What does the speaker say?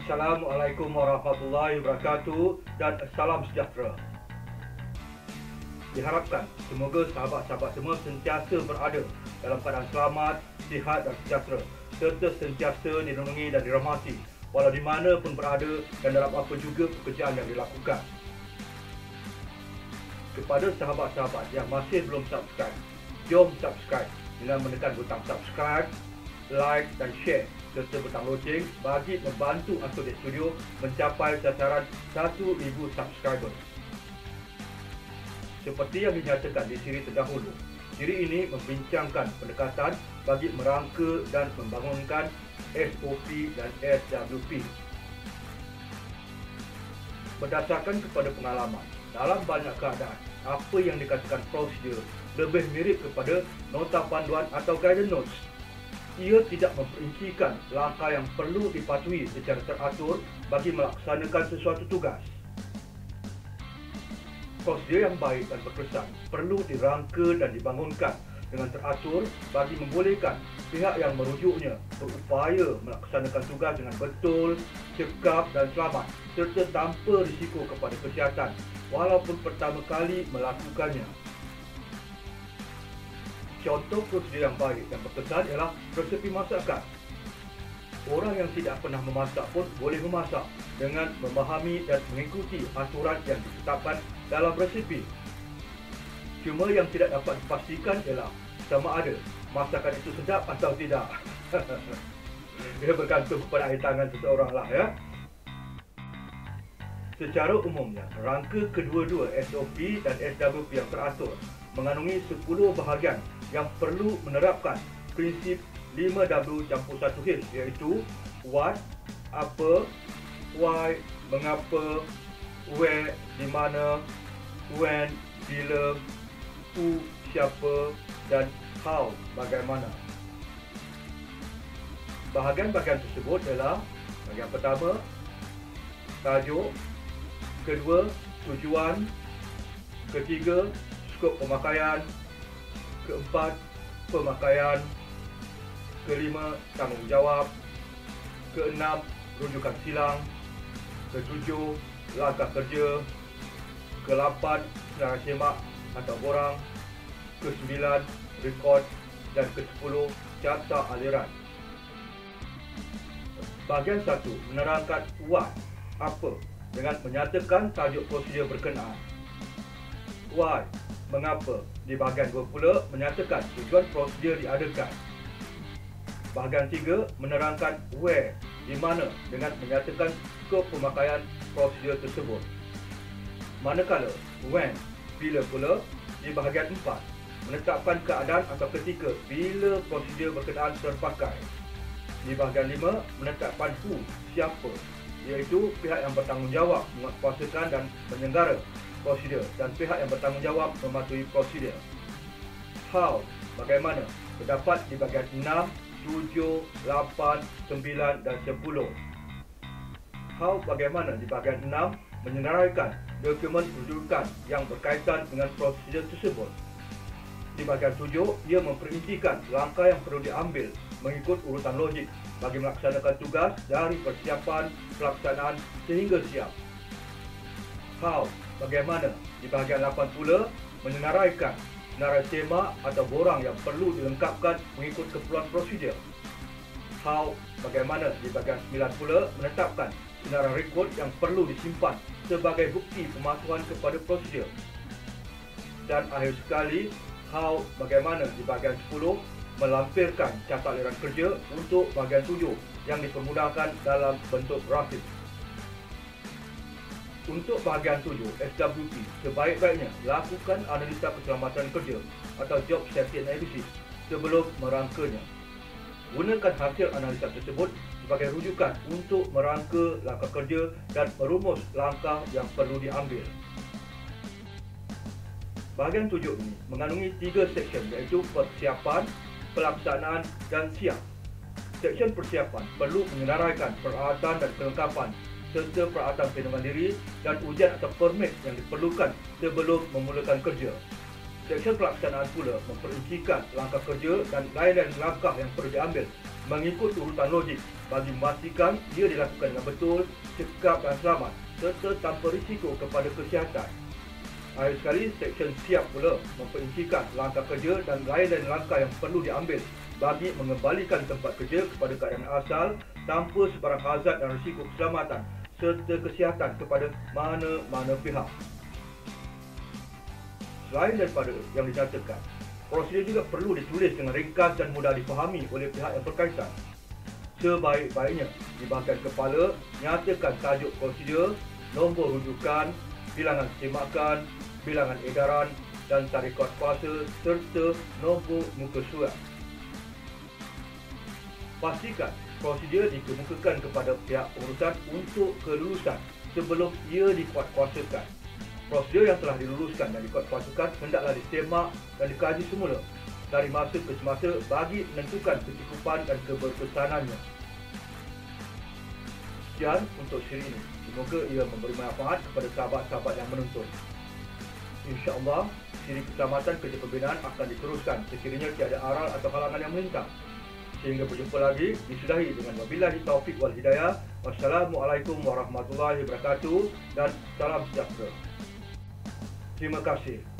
Assalamualaikum warahmatullahi wabarakatuh dan salam sejahtera. Diharapkan semoga sahabat-sahabat semua sentiasa berada dalam keadaan selamat, sihat dan sejahtera serta sentiasa dilindungi dan dirahmati walau di mana pun berada dan dalam apa juga pekerjaan yang dilakukan. Kepada sahabat-sahabat yang masih belum subscribe, jom subscribe dengan menekan butang subscribe, like dan share serta butang loceng bagi membantu Asodek Studio mencapai sasaran 1000 subscriber. Seperti yang dinyatakan di siri terdahulu, siri ini membincangkan pendekatan bagi merangka dan membangunkan SOP dan SWP. Berdasarkan kepada pengalaman, dalam banyak keadaan, apa yang dikatakan prosedur lebih mirip kepada nota panduan atau guidance notes. Ia tidak memperincikan langkah yang perlu dipatuhi secara teratur bagi melaksanakan sesuatu tugas. Prosedur yang baik dan berkesan perlu dirangka dan dibangunkan dengan teratur bagi membolehkan pihak yang merujuknya berupaya melaksanakan tugas dengan betul, cekap dan selamat serta tanpa risiko kepada kesihatan walaupun pertama kali melakukannya. Contoh prosedur yang baik dan berkesan ialah resepi masakan. Orang yang tidak pernah memasak pun boleh memasak dengan memahami dan mengikuti aturan yang ditetapkan dalam resepi. Cuma yang tidak dapat dipastikan ialah sama ada masakan itu sedap atau tidak. Ia bergantung kepada air tangan seseorang lah ya. Secara umumnya, rangka kedua-dua SOP dan SWP yang teratur mengandungi 10 bahagian yang perlu menerapkan prinsip 5W+1H iaitu what, apa, why, mengapa, where, di mana, when, bila, who, siapa dan how, bagaimana. Bahagian-bahagian tersebut adalah bahagian pertama, tajuk, kedua, tujuan, ketiga, skop pemakaian, keempat, pemakaian, kelima, tanggungjawab, keenam, rujukan silang, ketujuh, langkah kerja, ke-8, senarai semak atau borang, ke-9, rekod dan ke-10, carta aliran. Bahagian 1 menerangkan what, apa dengan menyatakan tajuk prosedur berkenaan. Why, mengapa. Di bahagian 2 pula menyatakan tujuan prosedur diadakan. Bahagian 3 menerangkan where, di mana dengan menyatakan skop pemakaian prosedur tersebut. Manakala when, bila pula di bahagian 4 menetapkan keadaan atau ketika bila prosedur berkenaan terpakai. Di bahagian 5 menetapkan who, siapa, iaitu pihak yang bertanggungjawab menguatkuasakan dan menyenggara prosedur dan pihak yang bertanggungjawab mematuhi prosedur. How, bagaimana, terdapat di bahagian 6, 7, 8, 9 dan 10. How, bagaimana di bahagian 6 menyenaraikan dokumen rujukan yang berkaitan dengan prosedur tersebut. Di bahagian 7, ia memperincikan langkah yang perlu diambil mengikut urutan logik bagi melaksanakan tugas dari persiapan pelaksanaan sehingga siap. How, bagaimana di bahagian 8 pula menyenaraikan senarai semak atau borang yang perlu dilengkapkan mengikut keperluan prosedur. How, bagaimana di bahagian 9 pula menetapkan senarai rekod yang perlu disimpan sebagai bukti pematuhan kepada prosedur. Dan akhir sekali, how, bagaimana di bahagian 10 melampirkan carta aliran kerja untuk bahagian 7 yang dipermudahkan dalam bentuk grafik. Untuk bahagian 7 SWP, sebaik-baiknya lakukan analisa keselamatan kerja atau job safety analysis sebelum merangkanya. Gunakan hasil analisa tersebut sebagai rujukan untuk merangka langkah kerja dan merumus langkah yang perlu diambil. Bahagian 7 ini mengandungi 3 seksyen iaitu persiapan, pelaksanaan dan siap. Seksyen persiapan perlu menyenaraikan peralatan dan kelengkapan serta peralatan perlindungan diri dan ujian atau permit yang diperlukan sebelum memulakan kerja. Seksyen pelaksanaan pula memperincikan langkah kerja dan lain-lain langkah yang perlu diambil mengikut urutan logik bagi memastikan ia dilakukan dengan betul, cekap dan selamat serta tanpa risiko kepada kesihatan. Akhir sekali, Seksyen siap pula memperincikan langkah kerja dan lain-lain langkah yang perlu diambil bagi mengembalikan tempat kerja kepada keadaan asal tanpa sebarang hazard dan risiko keselamatan serta kesihatan kepada mana-mana pihak. Selain daripada yang dinyatakan, prosedur juga perlu ditulis dengan ringkas dan mudah difahami oleh pihak yang berkaitan. Sebaik-baiknya, di bahagian kepala, nyatakan tajuk prosedur, nombor rujukan, bilangan semakan, bilangan edaran dan tarikh kuasa serta nombor muka surat. Pastikan prosedur dikemukakan kepada pihak pengurusan untuk kelulusan sebelum ia dikuatkuasakan. Prosedur yang telah diluluskan dan dikuatkuasakan hendaklah disemak dan dikaji semula dari masa ke semasa bagi menentukan kecukupan dan keberkesanannya. Sekian untuk siri ini. Semoga ia memberi manfaat kepada sahabat-sahabat yang menonton. InsyaAllah, siri keselamatan kerja pembinaan akan diteruskan sekiranya tiada aral atau halangan yang melintang. Sehingga berjumpa lagi, disudahi dengan wabillahi taufiq wal hidayah. Wassalamualaikum warahmatullahi wabarakatuh dan salam sejahtera. Terima kasih.